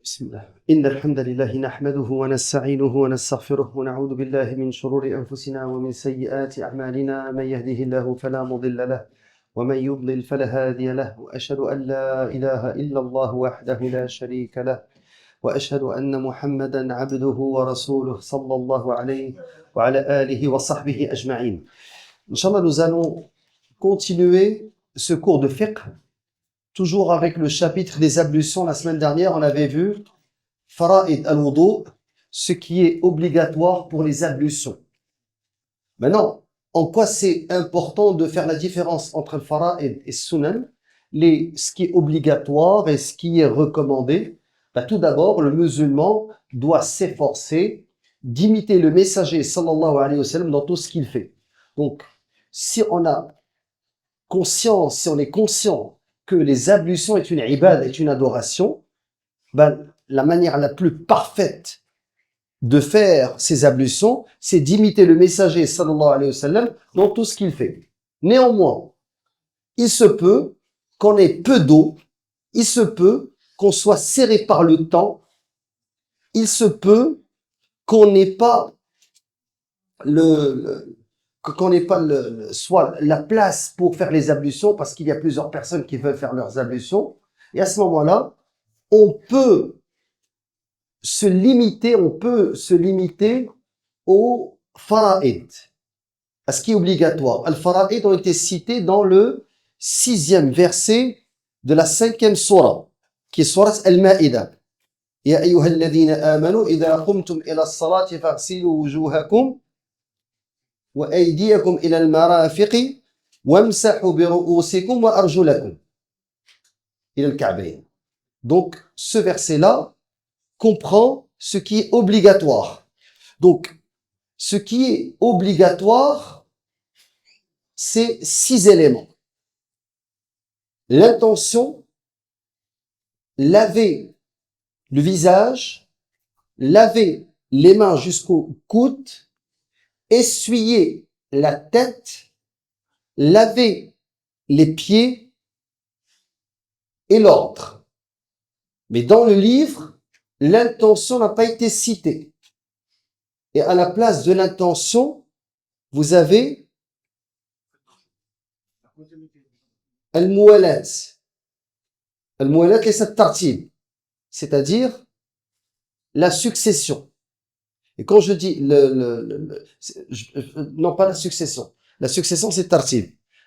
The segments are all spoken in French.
بسم الله إن الحمد لله نحمده ونستعينه ونستغفره ونعوذ بالله من شرور أنفسنا ومن سيئات أعمالنا من يهده الله فلا مضل له ومن يضلل فلا هادي له وأشهد أن لا إله إلا الله وحده لا شريك له وأشهد أن محمدا عبده ورسوله صلى الله عليه وعلى آله وصحبه أجمعين. Inch'Allah, nous allons continuer ce cours de fiqh, toujours avec le chapitre des ablutions. La semaine dernière, on avait vu Fara'id al-wudu, ce qui est obligatoire pour les ablutions. Maintenant, en quoi c'est important de faire la différence entre le Fara'id et Sunan, ce qui est obligatoire et ce qui est recommandé? Tout d'abord, le musulman doit s'efforcer d'imiter le messager sallallahu alayhi wa sallam dans tout ce qu'il fait. Donc, si on est conscient que les ablutions est une ibad, est une adoration, la manière la plus parfaite de faire ces ablutions, c'est d'imiter le messager sallallahu alayhi wa sallam dans tout ce qu'il fait. Néanmoins, il se peut qu'on ait peu d'eau, il se peut qu'on soit serré par le temps, il se peut qu'on n'ait pas soit la place pour faire les ablutions parce qu'il y a plusieurs personnes qui veulent faire leurs ablutions. Et à ce moment-là, on peut se limiter au fara'id, à ce qui est obligatoire. Al-fara'id ont été cités dans le 6e verset de la 5e surah, qui est surah Al-Ma'ida. Ya ayyuhalladhina amanu idha qumtum ila as-salati faghsilu wujuhakum wa aydiyakum ila al-marafiqi wamsahu bi ru'usikum wa arjulakum ila al-ka'bayn. Donc ce verset-là comprend ce qui est obligatoire. Donc, ce qui est obligatoire, c'est 6 éléments. L'intention, laver le visage, laver les mains jusqu'au coude, essuyer la tête, laver les pieds et l'ordre. Mais dans le livre, l'intention n'a pas été citée. Et à la place de l'intention, vous avez al-muwalat. Al-muwalat laysa at-tartib, c'est-à-dire la succession. Et quand je dis non pas la succession. La succession c'est tartib.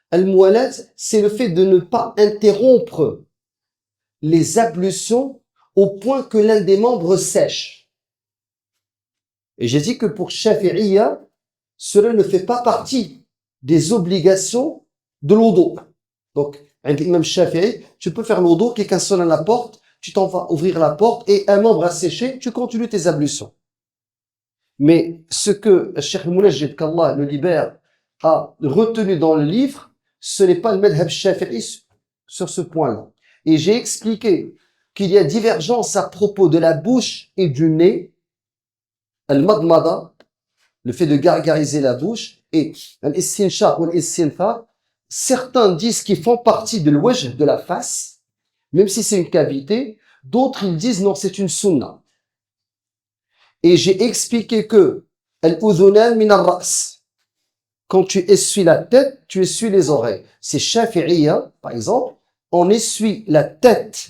Al-muwalat, c'est le fait de ne pas interrompre les ablutions au point que l'un des membres sèche. Et j'ai dit que pour Shafi'iyya, cela ne fait pas partie des obligations de l'wudu. Donc, avec l'imam Shafi'i, tu peux faire l'wudu, quelqu'un sonne à la porte, tu t'en vas ouvrir la porte et un membre a séché, tu continues tes ablutions. Mais ce que Cheikh Mounajjid, qu'Allah le libère, a retenu dans le livre, ce n'est pas le madhab Shafi'i sur ce point-là. Et j'ai expliqué qu'il y a divergence à propos de la bouche et du nez, al-madmada, le fait de gargariser la bouche, et al-istinshaq ou al-istinthar. Certains disent qu'ils font partie de l'wajh, de la face, même si c'est une cavité. D'autres, ils disent non, c'est une sunna. Et j'ai expliqué que al-udhunan min al-ra's, quand tu essuies la tête, tu essuies les oreilles. C'est Shafi'iyya, par exemple, on essuie la tête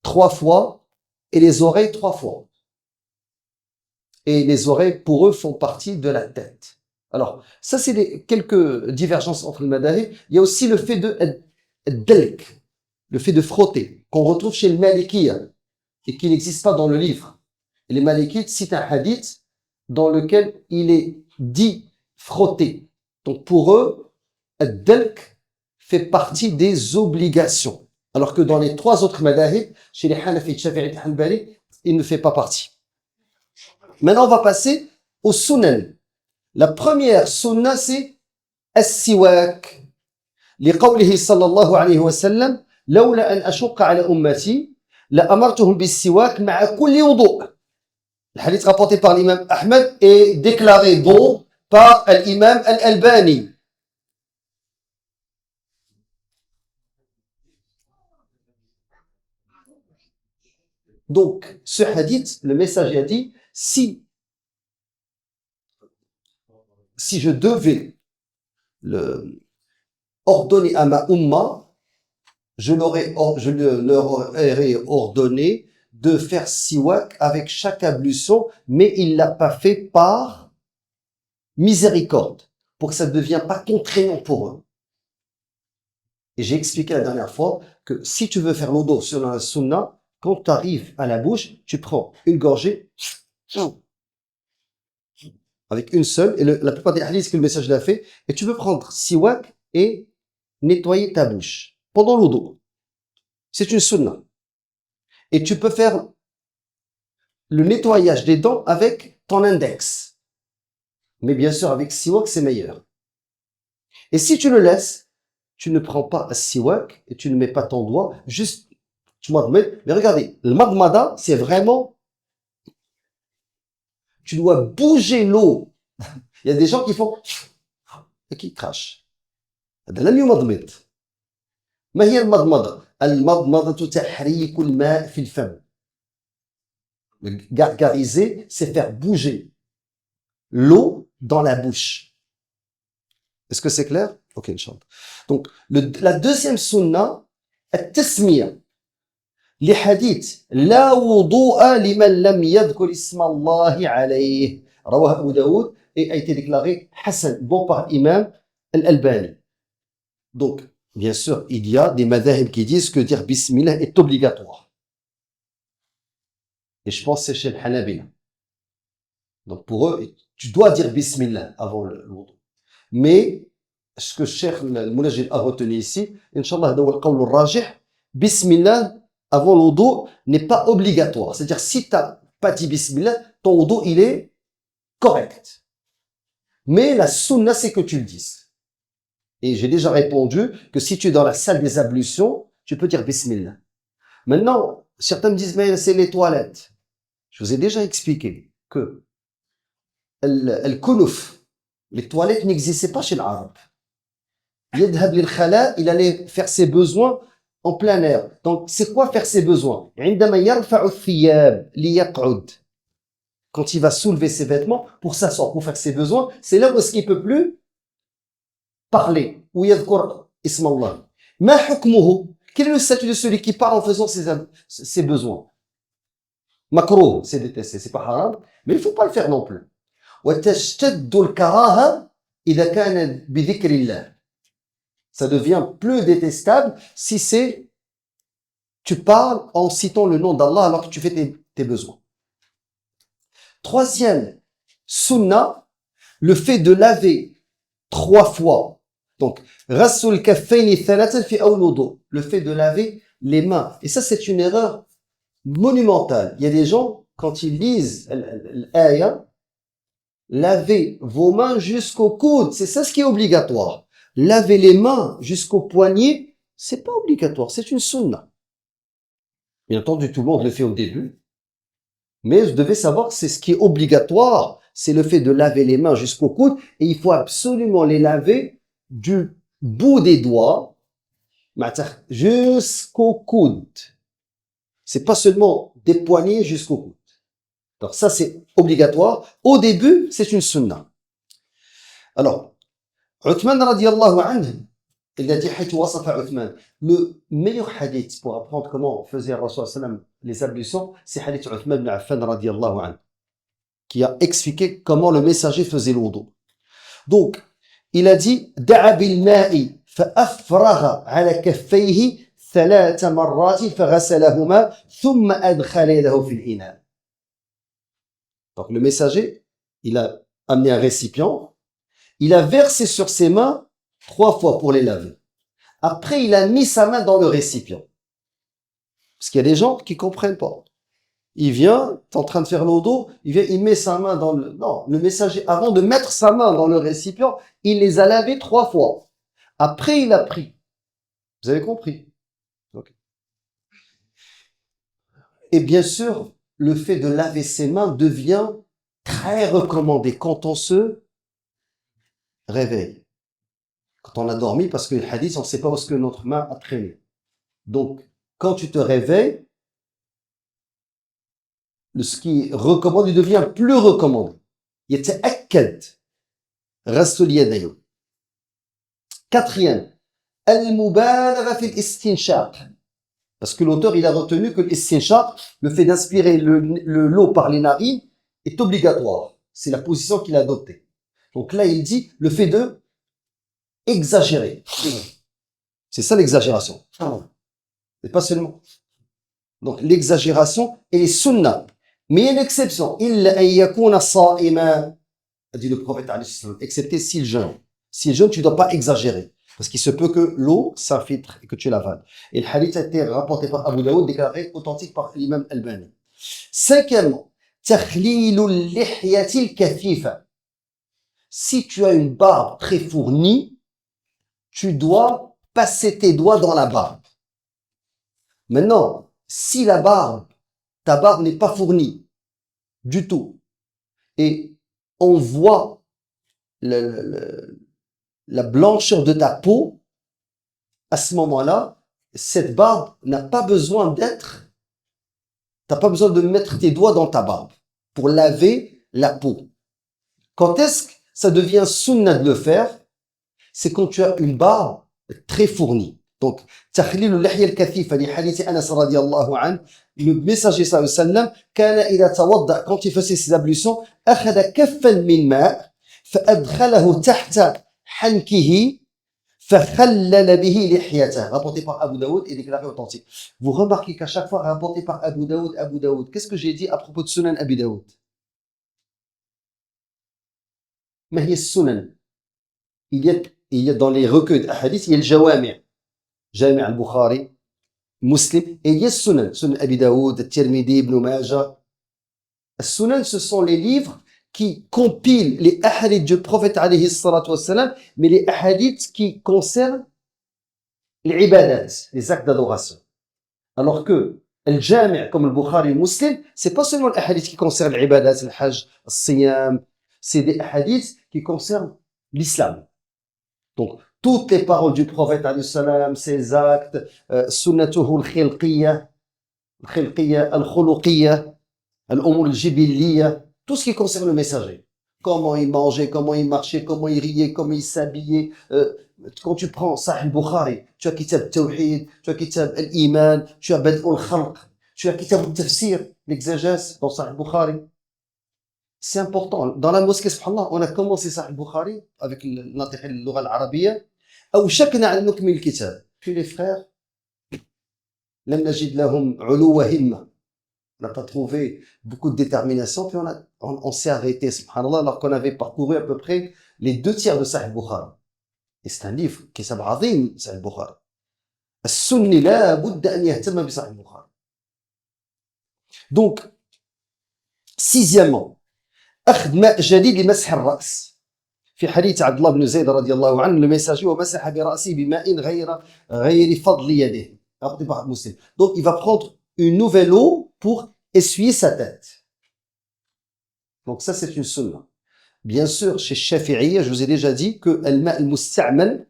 3 fois et les oreilles 3 fois. Et les oreilles, pour eux, font partie de la tête. Alors, ça, c'est quelques divergences entre le madahib. Il y a aussi le fait de dalk, le fait de frotter, qu'on retrouve chez le Malikiyya et qui n'existe pas dans le livre. Et les Malikites citent un hadith dans lequel il est dit frotter. Donc, pour eux, dalk fait partie des obligations. Alors que dans les 3 autres madahib, chez les Hanafi, Shafi'i et Hanbali, il ne fait pas partie. Maintenant, on va passer au sunan. La première sunna, c'est as-siwak. لقوله صلى الله عليه وسلم لولا أن أشق على أمتي لأمرتهم بالسواك مع كل وضوء. Le hadith rapporté par l'imam Ahmed est déclaré bon par l'imam Al-Albani. Donc, ce hadith, le messager a dit, si je devais ordonner à ma umma, je leur aurais ordonné de faire siwak avec chaque ablution, mais il l'a pas fait par miséricorde, pour que ça ne devienne pas contraignant pour eux. Et j'ai expliqué la dernière fois que si tu veux faire l'odo sur la sunna, quand tu arrives à la bouche, tu prends une gorgée avec une seule, et la plupart des hadiths que le message l'a fait, et tu peux prendre siwak et nettoyer ta bouche pendant l'odo. C'est une sunna. Et tu peux faire le nettoyage des dents avec ton index. Mais bien sûr, avec siwak, c'est meilleur. Et si tu le laisses, tu ne prends pas un siwak et tu ne mets pas ton doigt, juste, tu madmets. Mais regardez, le madmada, c'est vraiment, tu dois bouger l'eau. Il y a des gens qui font, et qui crachent. هذا لن يمضمض. ما هي المضمضة؟ المضمضة تحريك الماء في الفم. Gargariser, c'est faire bouger l'eau dans la bouche. Est-ce que c'est clair? Ok, Inch'Allah. Donc, la deuxième sunna, التسمية. Les hadiths, لا وضوء لمن لم يذكر اسم الله عليه. رواه أبو داود et a été déclaré Hassan, bon par Imam Al-Albani. Donc, bien sûr, il y a des madhahib qui disent que dire Bismillah est obligatoire. Et je pense que c'est chez le Hanabila. Donc, pour eux, tu dois dire Bismillah avant le wudu. Mais, ce que Cheikh Al-Munajjid a retenu ici, Inch'Allah, c'est le qawl al-rajih, Bismillah avant le wudu n'est pas obligatoire. C'est-à-dire, si tu n'as pas dit Bismillah, ton wudu, il est correct. Mais la sunna, c'est que tu le dises. Et j'ai déjà répondu que si tu es dans la salle des ablutions, tu peux dire Bismillah. Maintenant, certains me disent, mais c'est les toilettes. Je vous ai déjà expliqué que al-kunuf, les toilettes n'existaient pas chez l'arabe. Yadhab lil khala, il allait faire ses besoins en plein air. Donc, c'est quoi faire ses besoins? عندما يرفع الثياب ليقعد. Quand il va soulever ses vêtements pour s'asseoir, pour faire ses besoins, c'est là où est-ce qu'il peut plus parler. Ou yadhkur ism Allah. Ma hukmuhu? Quel est le statut de celui qui parle en faisant ses besoins? Makruh, c'est détesté, c'est pas haram, mais il faut pas le faire non plus. وتشتد الكراهة إذا كان بذكر الله. Ça devient plus détestable si tu parles en citant le nom d'Allah alors que tu fais tes besoins. Troisième sunna, le fait de laver 3 fois. Donc, rasul kaffayni thalathan fi awwal wudu. Le fait de laver les mains. Et ça, c'est une erreur monumentale. Il y a des gens, quand ils lisent l'aya, lavez vos mains jusqu'au coude. C'est ça ce qui est obligatoire. Laver les mains jusqu'au poignet, c'est pas obligatoire, c'est une sunna. Bien entendu, tout le monde le fait au début. Mais vous devez savoir que c'est ce qui est obligatoire, c'est le fait de laver les mains jusqu'au coude, et il faut absolument les laver du bout des doigts jusqu'au coude. C'est pas seulement des poignets jusqu'au coude. Donc ça, c'est obligatoire. Au début, c'est une sunna. Alors, Uthman radiallahu anhu, il a dit, le meilleur hadith pour apprendre comment faisait Rasul sallam les ablutions, c'est hadith Uthman ibn Affan radiallahu anhu, qui a expliqué comment le messager faisait le wudu. Donc, il a dit, da'a bil ma'i fa'afragha ala kaffayhi ثلاث مرات فغسلهما ثم أدخل يده في الإناء. Donc le messager, il a amené un récipient, il a versé sur ses mains 3 fois pour les laver. Après, il a mis sa main dans le récipient. Parce qu'il y a des gens qui comprennent pas. Il vient, t'es en train de faire l'odo, il vient, il met sa main dans le... Non, le messager, avant de mettre sa main dans le récipient, il les a lavés 3 fois. Après, il a pris. Vous avez compris? Okay. Et bien sûr, le fait de laver ses mains devient très recommandé quand on se réveille. Quand on a dormi, parce que le hadith, on ne sait pas où est-ce que notre main a traîné. Donc, quand tu te réveilles, ce qui recommande, il devient plus recommandé. يتأكد غسل اليدين. Quatrième, المبالغة في الاستنشاق. Parce que l'auteur, il a retenu que l'istinshaq, le fait d'inspirer l'eau par les narines, est obligatoire. C'est la position qu'il a adoptée. Donc là, il dit le fait de exagérer. C'est ça l'exagération. Et pas seulement. Donc l'exagération est sunnah. Mais il y a une exception. إِلَّا أَن يَكُونَ صَائِمًا, a dit le prophète, excepté s'il jeûne. S'il jeûne, tu ne dois pas exagérer. Parce qu'il se peut que l'eau s'infiltre et que tu l'avales. Et le hadith a été rapporté par Abu Daoud, déclaré authentique par l'imam Albani. Cinquièmement, تَخْلِيلُ اللِّحْيَةِ الْكَثِيفَةِ. Si tu as une barbe très fournie, tu dois passer tes doigts dans la barbe. Maintenant, si ta barbe n'est pas fournie du tout, et on voit la blancheur de ta peau, à ce moment-là, cette barbe n'a pas besoin t'as pas besoin de mettre tes doigts dans ta barbe pour laver la peau. Quand est-ce que ça devient sunnah de le faire? C'est quand tu as une barbe très fournie. Donc, تخليل اللحية الكثيفة لحديث أنس رضي الله عنه, le messager sallallahu alayhi wa sallam, كان إذا توضأ, quand il faisait ses ablutions, أخذ كفا من ماء فأدخله تحت حنكه فخلل به لحيته, rapporté par Abu Daoud et déclaré authentique. Vous remarquez qu'à chaque fois rapporté par Abu Daoud, qu'est-ce que j'ai dit à propos de Sunan Abi Daoud? ما هي السنن? Il y a dans les recueils de hadith, il y a le jawami', Jami' al-Bukhari, Muslim, et il y a Sunan, Sunan Abi Daoud, Tirmidhi, Ibn Majah. Sunan, ce sont les livres qui compilent les hadiths du prophète alayhi salatu wassalam, mais les hadiths qui concernent les ibadat, les actes d'adoration. Alors que le Jami', comme le Bukhari, le Muslim, c'est pas seulement les hadiths qui concernent les ibadat, le hajj, le siyam, c'est des hadiths qui concernent l'islam. Donc, toutes les paroles du prophète, ses actes, sunnatuhu al-khilqiyya, al-khuluqiyya, al-umur al-jibiliyya, tout ce qui concerne le messager. Comment il mangeait, comment il marchait, comment il riait, comment il s'habillait. Quand tu prends Sahih al-Bukhari, tu as Kitab al-Tawhid, tu as Kitab al-Iman, tu as Bad'u al-Khalq, tu as Kitab al-Tafsir, l'exégèse dans Sahih al-Bukhari. C'est important. Dans la mosquée, subhanallah, on a commencé Sahih al-Bukhari avec l'intérêt de la langue arabe. أوشكنا على نكمل الكتاب. Puis les frères, لم نجد لهم علو وهمة. On n'a pas trouvé beaucoup de détermination, puis on s'est arrêté, subhanallah, alors qu'on avait parcouru à peu près les 2/3 de Sahih al-Bukhari. Et c'est un livre qui est عظيم, Sahih al-Bukhari. السني لا بد أن يهتم بصحيح البخاري. Donc, sixièmement, أخذ ماء جديد لمسح الرأس. في حديث عبد الله بن زيد رضي الله عنه, le messager ومسح برأسه بماء غير فضل يده. Rapporté par Muslim. Donc, il va prendre une nouvelle eau pour essuyer sa tête. Donc ça, c'est une sunna. Bien sûr, chez Shafi'i, je vous ai déjà dit que الماء المستعمل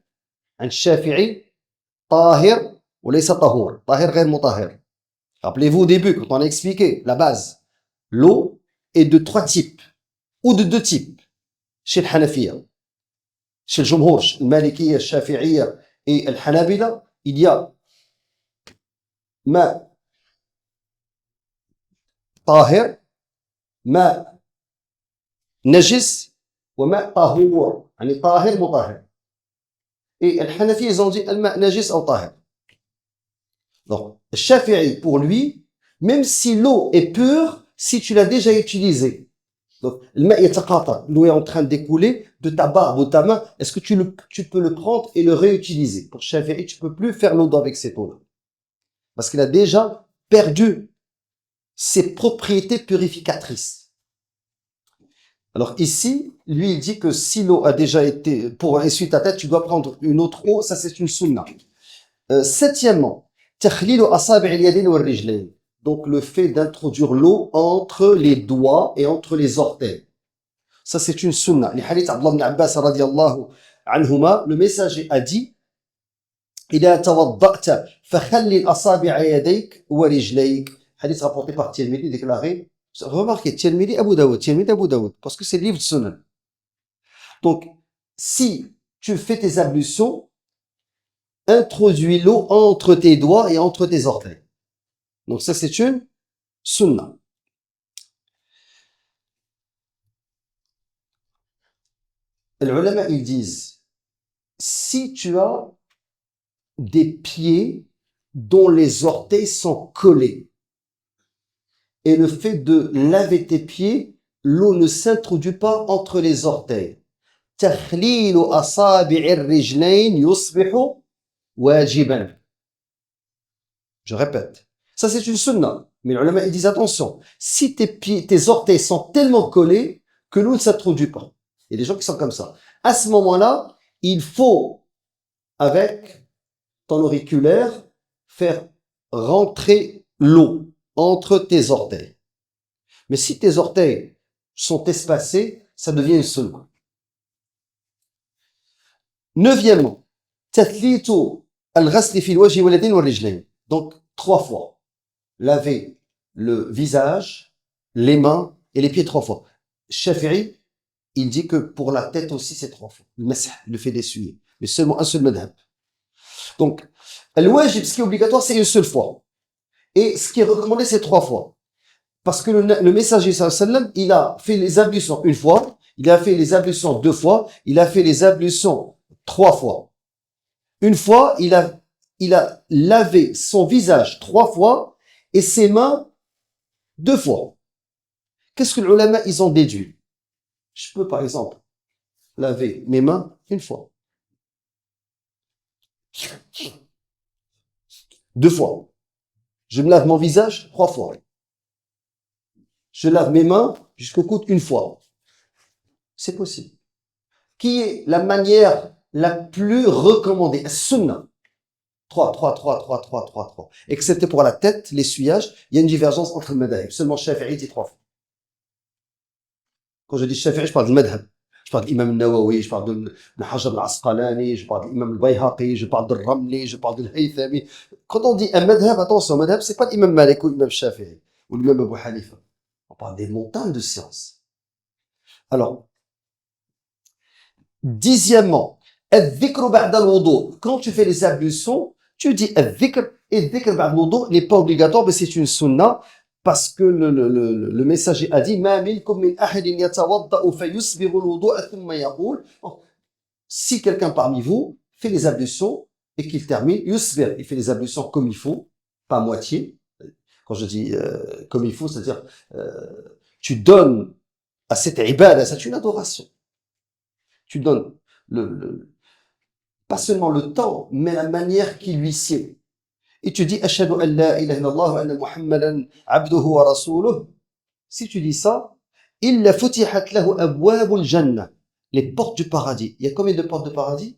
عند الشافعي طاهر وليس طهور. طاهر غير مطهر. Rappelez-vous au début, quand on a expliqué la base, l'eau est de 3 types ou de 2 types. Chez le Hanafiya, chez le Jumhur, le Malikiyya, le Shafi'iyya et le Hanabila, il y a ma طاهر, ما نجس, وما طهور, يعني طاهر مطهر. Et le Hanafi, ils ont dit الماء نجس أو طاهر. Donc, le Shafi'i, pour lui, même si l'eau est pure, si tu l'as déjà utilisée, donc l'eau est en train de découler de ta barbe ou ta main, est-ce que tu peux le prendre et le réutiliser? Pour Shafi'i, tu peux plus faire l'eau avec cette eau-là, parce qu'il a déjà perdu ses propriétés purificatrices. Alors ici, lui, il dit que si l'eau a déjà été, pour essuyer ta tête, tu dois prendre une autre eau, ça c'est une sunna. Septièmement, تخليل أصابع اليدين والرجلين. Donc le fait d'introduire l'eau entre les doigts et entre les orteils. Ça c'est une sunna. Les hadiths Abdullah ibn Abbas radiyallahu anhuma, le messager a dit إذا توضأت فخلل أصابع يديك ورجليك. Hadith rapporté par Tirmidhi, déclaré Remarquez, Tirmidhi Abu Daoud, Tirmidhi Abu Daoud, parce que c'est le livre de Sunan. Donc, si tu fais tes ablutions, introduis l'eau entre tes doigts et entre tes orteils. Donc ça, c'est une sunna. Les ulama, ils disent, si tu as des pieds dont les orteils sont collés, et le fait de laver tes pieds, l'eau ne s'introduit pas entre les orteils. تخليل أصابع الرجلين يصبح واجبا. Je répète. Ça, c'est une sunna. Mais les ulama, ils disent attention. Si tes pieds, tes orteils sont tellement collés que l'eau ne s'introduit pas. Il y a des gens qui sont comme ça. À ce moment-là, il faut, avec ton auriculaire, faire rentrer l'eau entre tes orteils. Mais si tes orteils sont espacés, ça devient une sunna. Neuvièmement, تثليث الغسل في الوجه واليدين والرجلين. Donc, 3 fois. Laver le visage, les mains et les pieds 3 fois. Shafi'i, il dit que pour la tête aussi, c'est 3 fois. Le masah, le fait d'essuyer. Mais seulement un seul madhab. Donc, le wajib, ce qui est obligatoire, c'est une seule fois. Et ce qui est recommandé, c'est 3 fois. Parce que le messager, sallam, il a fait les ablutions une fois, il a fait les ablutions 2 fois, il a fait les ablutions 3 fois. Une fois, il a lavé son visage 3 fois et ses mains 2 fois. Qu'est-ce que les ulama, ils ont déduit? Je peux, par exemple, laver mes mains une fois. 2 fois. Je me lave mon visage 3 fois. Je lave mes mains jusqu'au coude une fois. C'est possible. Qui est la manière la plus recommandée? Sunna. 3, 3, 3, 3, 3, 3, 3. Excepté pour la tête, l'essuyage, il y a une divergence entre le madhab. Seulement Shafi'i dit 3 fois. Quand je dis Shafi'i, je parle du madhab. Je parle de l'imam al-Nawawi, je parle de Hajar al-Asqalani, je parle de l'imam al-Bayhaqi, je parle de Ramli, je parle de l'Haythami. Quand on dit un madhab, attention, un madhab, c'est pas l'imam Malik ou l'imam Shafi'i ou l'imam Abu Hanifa. On parle des montagnes de sciences. Alors, dixièmement, al-dhikr ba'da al-wudu. Quand tu fais les ablutions, tu dis al-dhikr, et al-dhikr ba'da al-wudu n'est pas obligatoire, mais c'est une sunna, parce que le messager a dit, ma minkum min ahadin yatawadda'u fayusbighu al-wudu'a thumma yaqul. Si quelqu'un parmi vous fait les ablutions et qu'il termine, yusbir, il fait les ablutions comme il faut, pas à moitié. Quand je dis comme il faut, c'est-à-dire tu donnes à cette ibada, c'est une adoration. Tu donnes pas seulement le temps, mais la manière qui lui sied. Et tu dis ashhadu an la ilaha illallah wa anna muhammadan abduhu wa rasuluh. Si tu dis ça, illa futihat lahu abwabul jannah, les portes du paradis. Il y a combien de portes de paradis?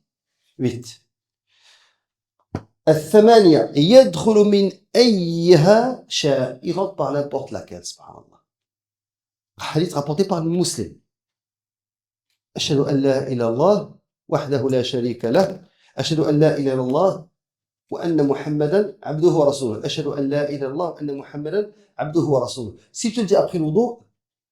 8. الثمانية يدخل من أيها شاء. Il rentre par n'importe laquelle, subhanallah. Hadith rapporté par le musulman. أشهد أن لا إله إلا الله وحده لا شريك له أشهد أن لا إله إلا الله وأن محمدا عبده ورسوله أشهد أن لا إله إلا الله وأن محمدا عبده ورسوله. Si tu le dis après le wudu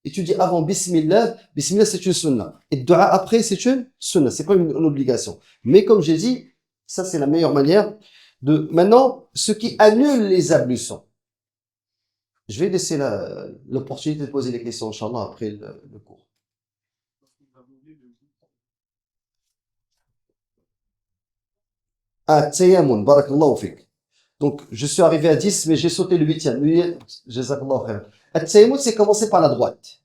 et tu dis avant Bismillah, Bismillah c'est une sunna. Et le dua après c'est une sunna, c'est pas une obligation. Mais comme j'ai dit, ça c'est la meilleure manière de... Maintenant, ce qui annule les ablutions. Je vais laisser l'opportunité de poser les questions, Inch'Allah, après le cours. Ah, Tayammun, barakallahu fik. Donc, je suis arrivé à 10, mais j'ai sauté le 8e. Jazakallahu khair. At-Tayammun, c'est commencer par la droite.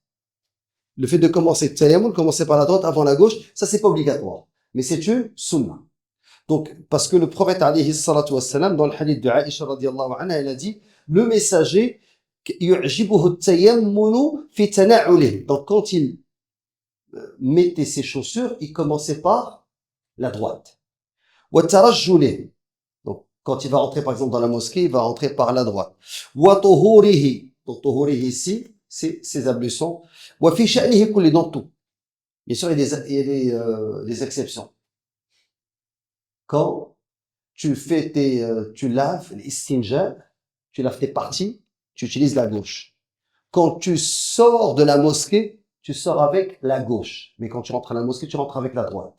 Le fait de commencer Tayammun, commencer par la droite avant la gauche, ça c'est pas obligatoire. Mais c'est une sunna. Donc, parce que le prophète alayhi salatu wassalam, dans le hadith de Aïcha radiyallahu anha, il a dit, le messager, yu'jibuhu at-tayammunu fi tana'ulih. Donc, quand il mettait ses chaussures, il commençait par la droite. Wa tarajjulih. Donc, quand il va rentrer, par exemple, dans la mosquée, il va rentrer par la droite. Wa tuhurihi. Donc, tuhurihi ici, c'est ses ablutions. Wa fi sha'nihi kulli, dans tout. Bien sûr, il y a des exceptions. Quand tu fais tu laves l'istinja, tu laves tes parties, tu utilises la gauche. quand tu sors de la mosquée, tu sors avec la gauche. Mais quand tu rentres à la mosquée, tu rentres avec la droite.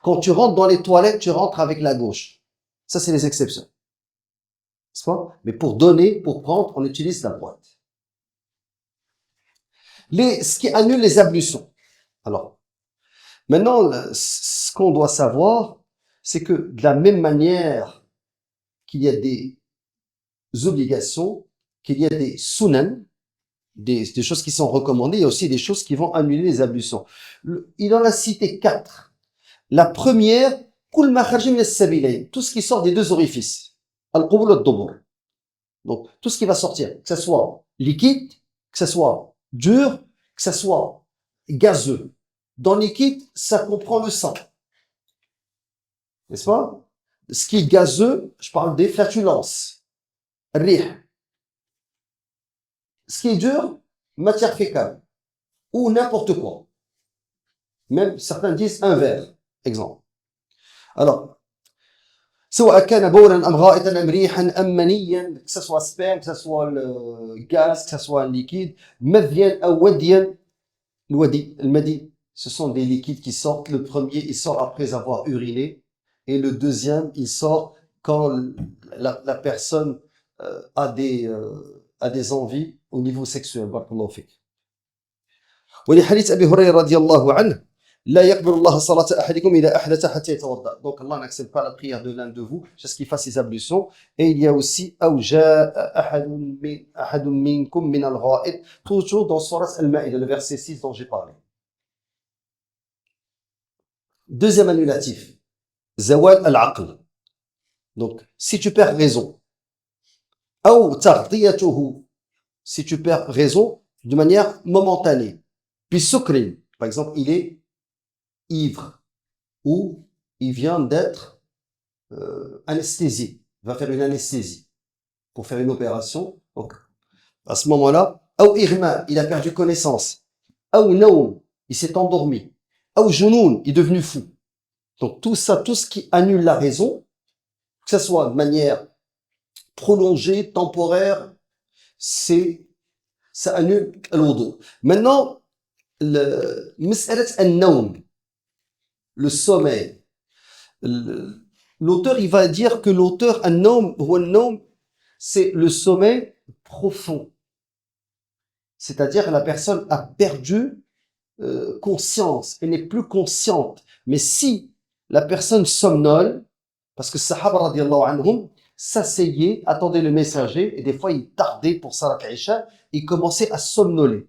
Quand tu rentres dans les toilettes, tu rentres avec la gauche. Ça, c'est les exceptions. N'est-ce pas? Mais pour donner, pour prendre, on utilise la droite. Ce qui annule les ablutions. Alors, maintenant, ce qu'on doit savoir, c'est que de la même manière qu'il y a des obligations, qu'il y a des sunan, des choses qui sont recommandées, il y a aussi des choses qui vont annuler les ablutions. Il en a cité 4. La première, kul ma kharja min as-sabilayn, tout ce qui sort des deux orifices. Al-qubul wad-dubur. Donc, tout ce qui va sortir, que ce soit liquide, que ce soit dur, que ce soit gazeux. Dans le liquide, ça comprend le sang. N'est-ce pas? Ce qui est gazeux, je parle des flatulences. Rih. Ce qui est dur, matière fécale. Ou n'importe quoi. Même certains disent un verre. Exemple. Alors, سواء كان بولا أم غائطا أم ريحا أم منيا, que ce soit sperme, que ce soit le gaz, que ce soit un liquide, مذيا أو وديا, le madi, ce sont des liquides qui sortent. Le premier, il sort après avoir uriné, et le deuxième, il sort quand la personne a des envies au niveau sexuel. barakallahu fik. ولحديث أبي هريرة رضي الله عنه لا يقبل الله صلاة أحدكم إذا أحدث حتى يتوضأ. Donc Allah n'accepte pas la prière de l'un de vous jusqu'à ce qu'il fasse ses ablutions. Et il y a aussi أو جاء أحد منكم من الغائط, toujours dans Surat Al-Ma'ida, le verset 6 dont j'ai parlé. Deuxième annulatif, zawal al-aql. Donc si tu perds raison, أو تغطيته, si tu perds raison de manière momentanée, puis sukrin, par exemple il est ivre, ou il vient d'être anesthésié, il va faire une anesthésie pour faire une opération. Donc, à ce moment-là, ou irma, il a perdu connaissance, ou naoum, il s'est endormi, ou junoun, il est devenu fou. Donc tout ça, tout ce qui annule la raison, que ce soit de manière prolongée, temporaire, ça annule l'wudu. Maintenant, le مسألة النوم, le sommeil. L'auteur, il va dire que l'auteur, an-nawm, c'est le sommeil profond. C'est-à-dire la personne a perdu conscience, elle n'est plus consciente. Mais si la personne somnole, parce que Sahaba radiallahu anhum s'asseyaient, attendaient le messager, et des fois ils tardaient pour Salat Isha, ils commençaient à somnoler.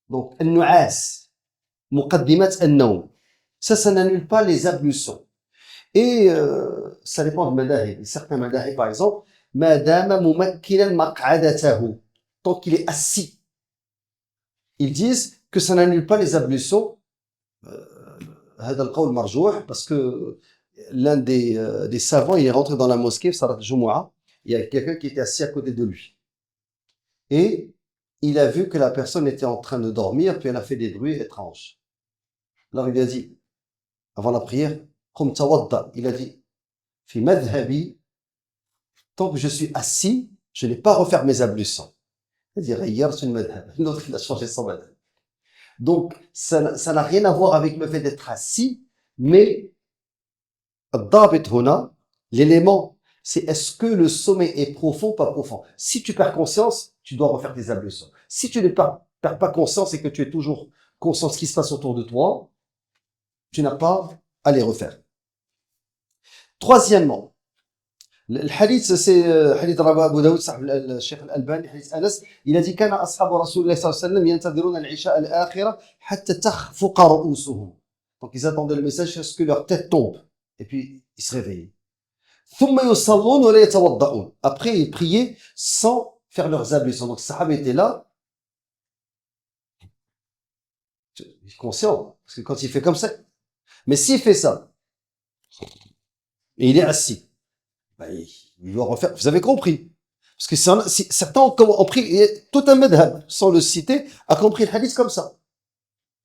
Donc, al-nu'as, muqaddimat an-nawm. Ça n'annule pas les ablutions. Et ça dépend de madahib. Certains madahib, par exemple, madama mumakkinan maq'adatahu, tant qu'il est assis. Ils disent que ça n'annule pas les ablutions. هذا القول مرجوح, parce que l'un des savants, il est rentré dans la mosquée, Salat Jumu'ah, il y a quelqu'un qui était assis à côté de lui. Et il a vu que la personne était en train de dormir, puis elle a fait des bruits étranges. Alors il a dit, avant la prière, قم توضأ, il a dit, في مذهبي, tant que je suis assis, je n'ai pas refaire mes ablutions. Il a dit, غيرت المذهب. L'autre, il a changé son madhab. Donc, ça n'a rien à voir avec le fait d'être assis, mais الضابط هنا, l'élément, c'est est-ce que le sommeil est profond, pas profond. Si tu perds conscience, tu dois refaire tes ablutions. Si tu ne perds pas conscience et que tu es toujours conscient de ce qui se passe autour de toi, tu n'as pas à les refaire. Troisièmement, الحديث c'est حديث رواه أبو داود صاحب الشيخ الألباني, حديث أنس, il a dit كان أصحاب رسول الله صلى الله عليه وسلم ينتظرون العشاء الآخرة حتى تخفق رؤوسهم. Donc ils attendaient le message jusqu'à ce que leur tête tombe, et puis ils se réveillaient. ثم يصلون ولا يتوضؤون. Après ils priaient sans faire leurs ablutions. Donc les sahaba étaient là, conscient, parce que quand il fait comme ça, mais s'il fait ça, et il est assis, ben, il doit refaire. Vous avez compris? Parce que certains ont pris, tout un madhab, sans le citer, a compris le hadith comme ça.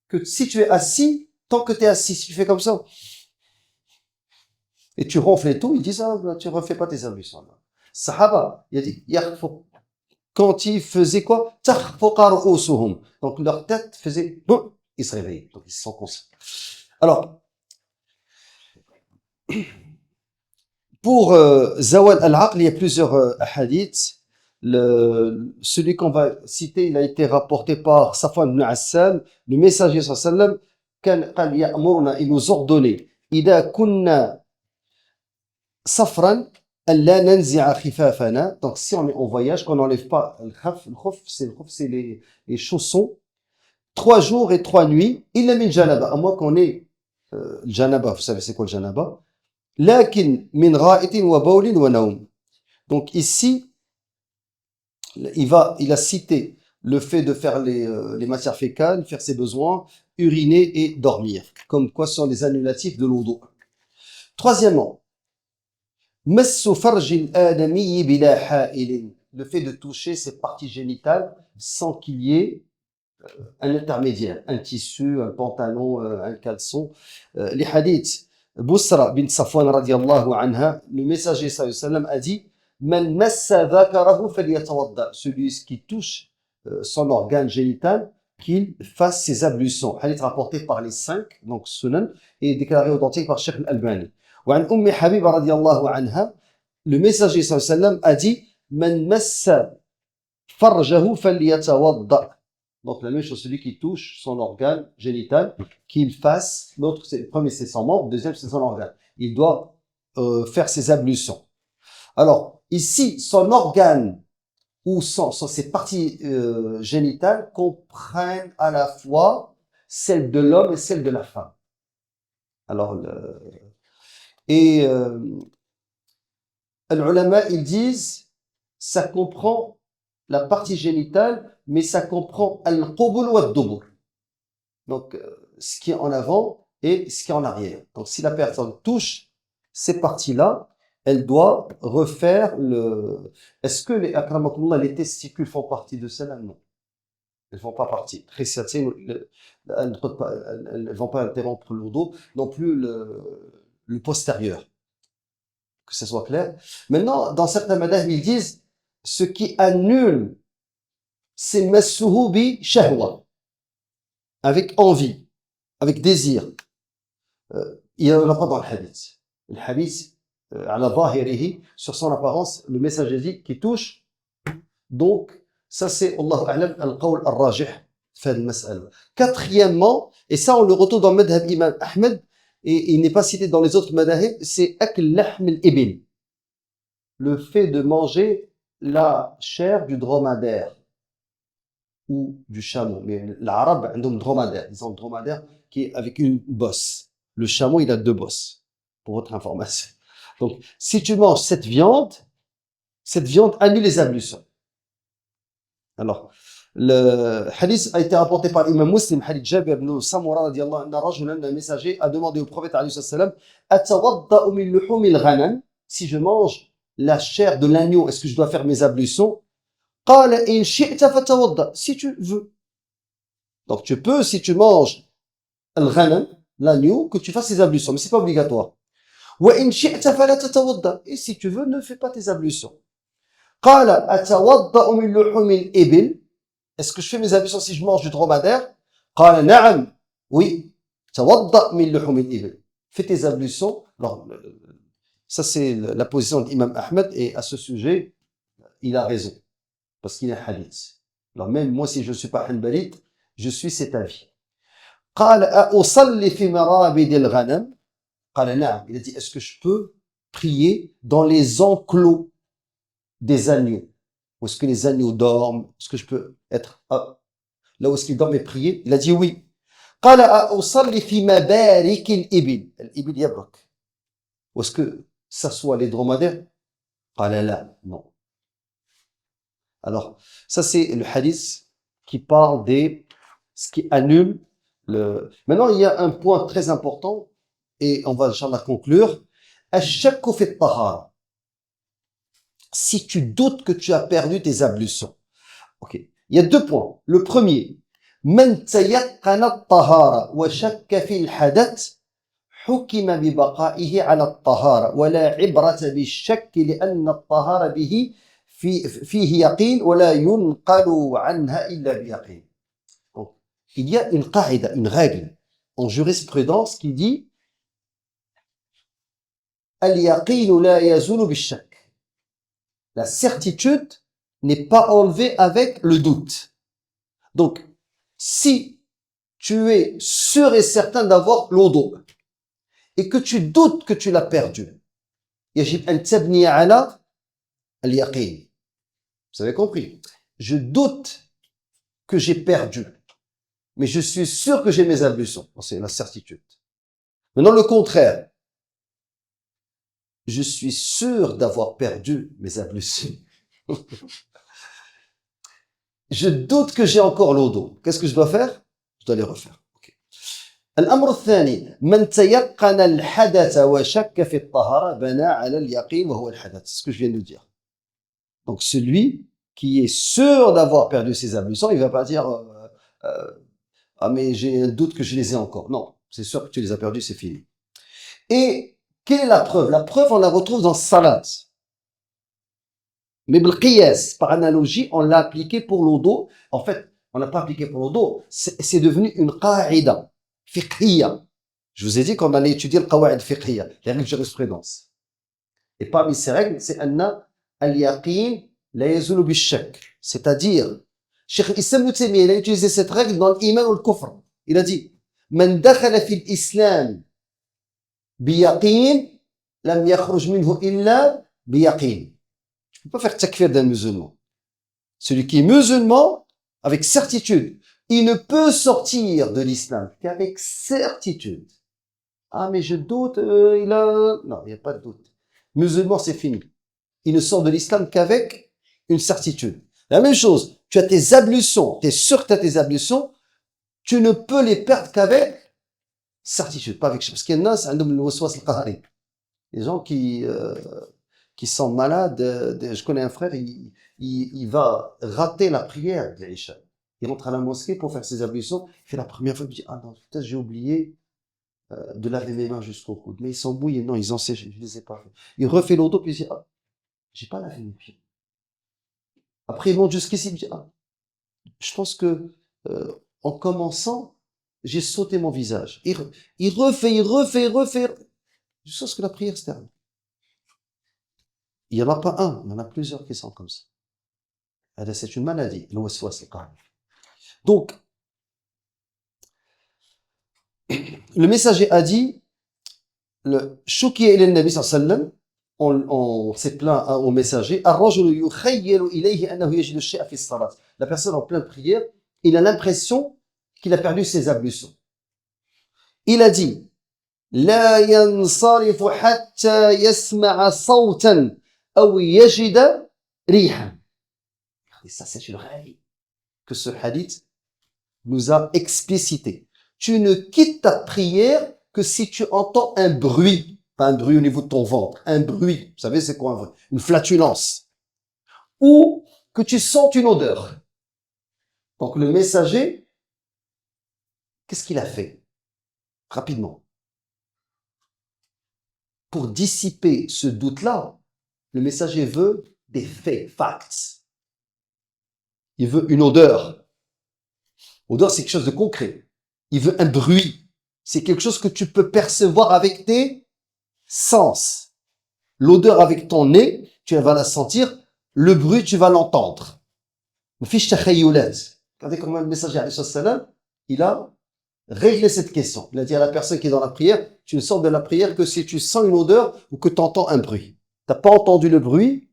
Que si tu es assis, tant que tu es assis, si tu fais comme ça, et tu ronfles et tout, ils disent, ah, tu refais pas tes ablutions. Sahaba, il a dit, yakhfuk quand ils faisaient quoi? تخفق رؤوسهم. Donc leur tête faisait boum, ils se réveillaient. Donc ils se sont conscients. Alors, pour Zawal al-Aql, il y a plusieurs hadiths. Celui qu'on va citer, il a été rapporté par Safwan ibn Assal, le messager sallallahu alayhi wa sallam, il nous ordonnait, إذا كنا صفرا ألا ننزع خفافنا. Donc si on est en voyage, qu'on n'enlève pas le khaf, c'est les chaussons, 3 jours et 3 nuits, إلا من janaba, à moins qu'on ait le janaba, vous savez c'est quoi le janaba? لكن من غائط وبول ونوم. Donc ici, il a cité le fait de faire les matières fécales, faire ses besoins, uriner et dormir. Comme quoi ce sont les annulatifs de l'wudu. Troisièmement, مسُ فرج الآدمي بلا حائل. Le fait de toucher ses parties génitales sans qu'il y ait un intermédiaire, un tissu, un pantalon, un caleçon. Les hadiths, Bousra bin Safwan radiallahu anha, le messager sallallahu alayhi wa sallam a dit, Man massa dhakarahu falyatawadda. Celui qui touche son organe génital, qu'il fasse ses ablutions. Hadith rapporté par les 5, donc Sunan, et déclaré authentique par Cheikh Al-Albani. وعن أم حبيبة رضي الله عنها, le messager sallallahu alayhi wa sallam a dit, Man massa farjahu falyatawadda. Donc la même chose, celui qui touche son organe génital, qu'il fasse, l'autre, le premier c'est son membre, le deuxième c'est son organe. Il doit faire ses ablutions. Alors, ici, son organe ou ses parties génitales comprennent à la fois celle de l'homme et celle de la femme. Alors, les ulama, ils disent, ça comprend la partie génitale, mais ça comprend al-qubul wa al-dubur. Donc, ce qui est en avant et ce qui est en arrière. Donc, si la personne touche ces parties-là, elle doit refaire Est-ce que les testicules font partie de celle-là? Non. Elles ne font pas partie. Très certaines, elles ne vont pas interrompre le dos, non plus le postérieur. Que ce soit clair. Maintenant, dans certains madhab, ils disent, ce qui annule, c'est massuhu bi shahwa, avec envie, avec désir. Il n'y en a pas dans le hadith. Le hadith, ala zahirihi, sur son apparence, le messager dit qui touche. Donc, ça c'est, Allahu a'lam, al-qawl al-rajih, fait le mas'al. Quatrièmement, et ça on le retrouve dans le madhab imam Ahmed, et il n'est pas cité dans les autres madhab, c'est akl lahm al-ibil. Le fait de manger la chair du dromadaire ou du chameau. Mais l'arabe, ils ont le dromadaire. Ils ont le dromadaire qui est avec une bosse. Le chameau, il a 2 bosses, pour votre information. Donc, si tu manges cette viande annule les ablutions. Alors, le hadith a été rapporté par l'imam Muslim, hadith Jabir ibn Samura radiyallahu anhu, rajulan, un messager a demandé au prophète alayhi salam, atawadda'u min luhumil ghanam, si je mange la chair de l'agneau, est-ce que je dois faire mes ablutions? Qala in shi'ta fatawadda, si tu veux. Donc tu peux, si tu manges al-ghanam, l'agneau, que tu fasses tes ablutions, mais c'est pas obligatoire. Wa in shi'ta fala tatawadda, et si tu veux, ne fais pas tes ablutions. Qala atawadda'u min luhumil ibil, est-ce que je fais mes ablutions si je mange du dromadaire? Qala na'am, oui, tawadda' min luhumil ibil. Fais tes ablutions. Alors, ça, c'est la position d'Imam Ahmed, et à ce sujet, il a raison, parce qu'il est hadith. Alors, même moi, si je ne suis pas hanbalite, je suis cet avis. قال أصلي في مرابد الغنم قال نعم. Il a dit, est-ce que je peux prier dans les enclos des agneaux? Où est-ce que les agneaux dorment? Est-ce que je peux être là où est-ce qu'ils dorment et prier? Il a dit oui. قال أصلي في مبارك الإبل. الإبل يبرك. Où est-ce que ça soit les dromadaires? قال لا, non. Alors, ça c'est le hadith qui parle ce qui annule Maintenant, il y a un point très important, et on va inchallah conclure. Ash-shakku fi at-tahara. Si tu doutes que tu as perdu tes ablutions. Ok. Il y a 2 points. Le premier, man tayaqqana at-tahara wa shakka fi al-hadath hukima bi baqa'ihi 'ala at-tahara wa la 'ibrata bi-shakki li'anna at-tahara bihi فيه يقين ولا ينقل عنها إلا بيقين. Donc, il y a une qaïda, une règle en jurisprudence qui dit al-yaqin la yazulu bil-shak. La certitude n'est pas enlevée avec le doute. Donc, si tu es sûr et certain d'avoir l'eau d'eau et que tu doutes que tu l'as perdu, يجب أن تبني على اليقين. Vous avez compris? Je doute que j'ai perdu, mais je suis sûr que j'ai mes ablutions. C'est la certitude. Maintenant, le contraire. Je suis sûr d'avoir perdu mes ablutions. Je doute que j'ai encore l'eau d'eau. Qu'est-ce que je dois faire? Je dois les refaire. Okay. الأمر الثاني من تيقن الحدث وشك في الطهارة بنى على اليقين وهو الحدث. C'est ce que je viens de dire. Donc celui qui est sûr d'avoir perdu ses ablutions, il va pas dire ah mais j'ai un doute que je les ai encore. Non, c'est sûr que tu les as perdus, c'est fini. Et quelle est la preuve? La preuve, on la retrouve dans Salat. Mais بالقياس, par analogie, on l'a appliqué pour l'eau d'eau. En fait, on l'a pas appliqué pour l'eau d'eau, c'est devenu une qaïda fiqhiyya. Je vous ai dit qu'on allait étudier le qawaïd fiqhiyya, les règles de jurisprudence. Et parmi ces règles, c'est anna al-yaqin la yazulu bil-shak. C'est-à-dire, Cheikh Islam Ibn Taymiyyah, il a utilisé cette règle dans l'iman ou le kufr. Il a dit, man dakhala fi l'islam biyaqin, lam yakhruj minhu illa biyaqin. Tu peux pas faire takfir d'un musulman. Celui qui est musulman, avec certitude, il ne peut sortir de l'islam qu'avec certitude. Ah, mais je doute, il a... Non, il n'y a pas de doute. Musulman, c'est fini. Il ne sort de l'islam qu'avec une certitude. La même chose, tu as tes ablutions, tu es sûr que tu as tes ablutions, tu ne peux les perdre qu'avec certitude, pas avec... Parce qu'il y en a, c'est un homme al-qahari. Les gens qui sont malades, je connais un frère, il va rater la prière de l'Isha. Il rentre à la mosquée pour faire ses ablutions, il fait la première fois, il dit, ah non, peut-être j'ai oublié de laver mes mains jusqu'au coude. Mais ils sont mouillés, non, ils ont séché, je les ai pas fait. Il refait l'eau d'eau, puis il dit, ah, j'ai pas lavé mes pieds. Après, il monte jusqu'ici, il dit, ah, je pense que, en commençant, j'ai sauté mon visage. Il refait, jusqu'à ce que la prière se termine. Il n'y en a pas un, il y en a plusieurs qui sont comme ça. C'est une maladie, l'ouaswas al-qahri. Donc, le messager a dit, le Shoukiya ila nabi sallallahu alayhi wa sallam, on s'est plaint au messager, ar-rajulu yukhayyalu ilayhi annahu yajidu shay'a fi as-salat. La personne en pleine prière, il a l'impression qu'il a perdu ses ablutions. Il a dit, la yansarifu hatta yasma'a sawtan aw yajida rihan. Et ça, c'est une règle que ce hadith nous a explicité. Tu ne quittes ta prière que si tu entends un bruit, pas un bruit au niveau de ton ventre, un bruit. Vous savez, c'est quoi un bruit? Une flatulence. Ou que tu sentes une odeur. Donc, le messager, qu'est-ce qu'il a fait? Rapidement. Pour dissiper ce doute-là, le messager veut des faits, facts. Il veut une odeur. Odeur, c'est quelque chose de concret. Il veut un bruit. C'est quelque chose que tu peux percevoir avec tes sens. L'odeur avec ton nez, tu vas la sentir. Le bruit, tu vas l'entendre. Regardez comment le messager, il a réglé cette question. Il a dit à la personne qui est dans la prière, tu ne sors de la prière que si tu sens une odeur ou que tu entends un bruit. Tu n'as pas entendu le bruit.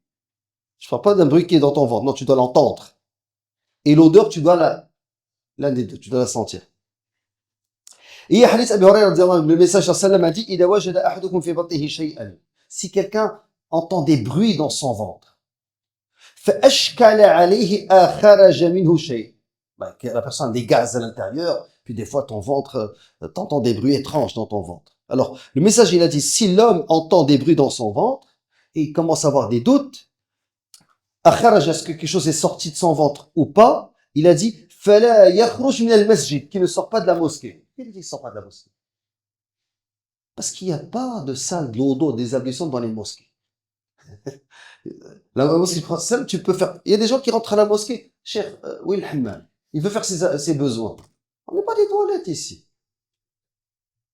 Je ne parle pas d'un bruit qui est dans ton ventre. Non, tu dois l'entendre. Et l'odeur, tu dois l'un des deux, tu dois la sentir. Et il y a hadith Abi Hurayrah, le message sallallahu a dit, إِذَا وَجَدَ أَحَدُكُمْ فِي بَطْنِهِ شَيْئًا. Si quelqu'un entend des bruits dans son ventre, فَأَشْكَلَ عَلَيْهِ أَخَرَجَ مِنْهُ شَيْءٍ. La personne a des gaz à l'intérieur, puis des fois ton ventre, t'entends des bruits étranges dans ton ventre. Alors, le message, il a dit, si l'homme entend des bruits dans son ventre, et il commence à avoir des doutes, أخرج, est-ce que quelque chose est sorti de son ventre ou pas? Il a dit, فلا يخرج من المسجد, qui ne sort pas de la mosquée. Il dit qu'il ne sort pas de la mosquée. Parce qu'il n'y a pas de salle d'eau, des ablutions dans les mosquées. La mosquée du prophète sallam, tu peux faire. Il y a des gens qui rentrent à la mosquée. Cheikh, oui, le hammam. Il veut faire ses besoins. On n'est pas des toilettes ici.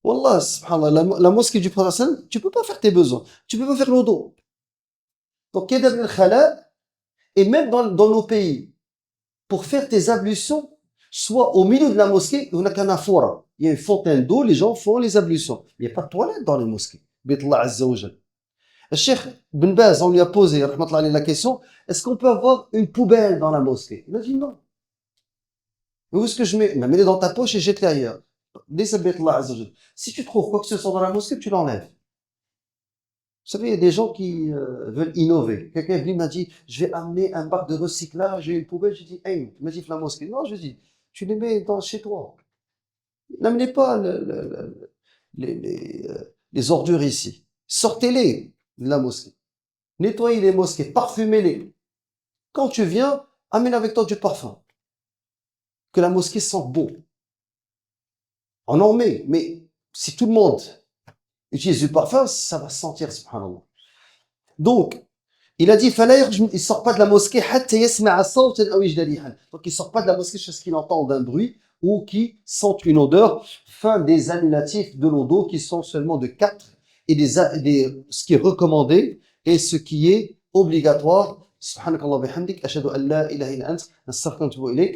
Wallah, subhanallah, la mosquée du prophète sallam, tu peux pas faire tes besoins. Tu peux pas faire l'odo. Donc, il y a des khala, et même dans nos pays, pour faire tes ablutions, soit au milieu de la mosquée, on a qu'un afora. Il y a une fontaine d'eau, les gens font les ablutions. Il n'y a pas de toilette dans les mosquées. Beit Allah Azza wa Jal. Le Cheikh Ben Baz, on lui a posé rahmatullah alayhi, la question, est-ce qu'on peut avoir une poubelle dans la mosquée? Il a dit non. Mais où est-ce que je mets? Mets-les dans ta poche et jette-les ailleurs. Laisse Beit Allah Azza wa Jal. Si tu trouves quoi que ce soit dans la mosquée, tu l'enlèves. Vous savez, il y a des gens qui veulent innover. Quelqu'un est venu, m'a dit, je vais amener un bac de recyclage et une poubelle. J'ai dit, hey, tu m'as dit la mosquée. Non, je dis, tu les mets chez toi. N'amenez pas les ordures ici. Sortez-les de la mosquée. Nettoyez les mosquées, parfumez-les. Quand tu viens, amène avec toi du parfum. Que la mosquée sente bon. On en met, mais si tout le monde utilise du parfum, ça va sentir, subhanallah. Donc, il a dit, il sort pas de la mosquée, donc il sort pas de la mosquée jusqu'à ce qu'il entende un bruit ou qu'il sente une odeur. Fin des annulatifs de l'odo qui sont seulement de 4 et ce qui est recommandé et ce qui est obligatoire. Subhanakallah bihamdik, ashhadu an la ilaha illa ant, nastaghfiruka wa atubu ilayk.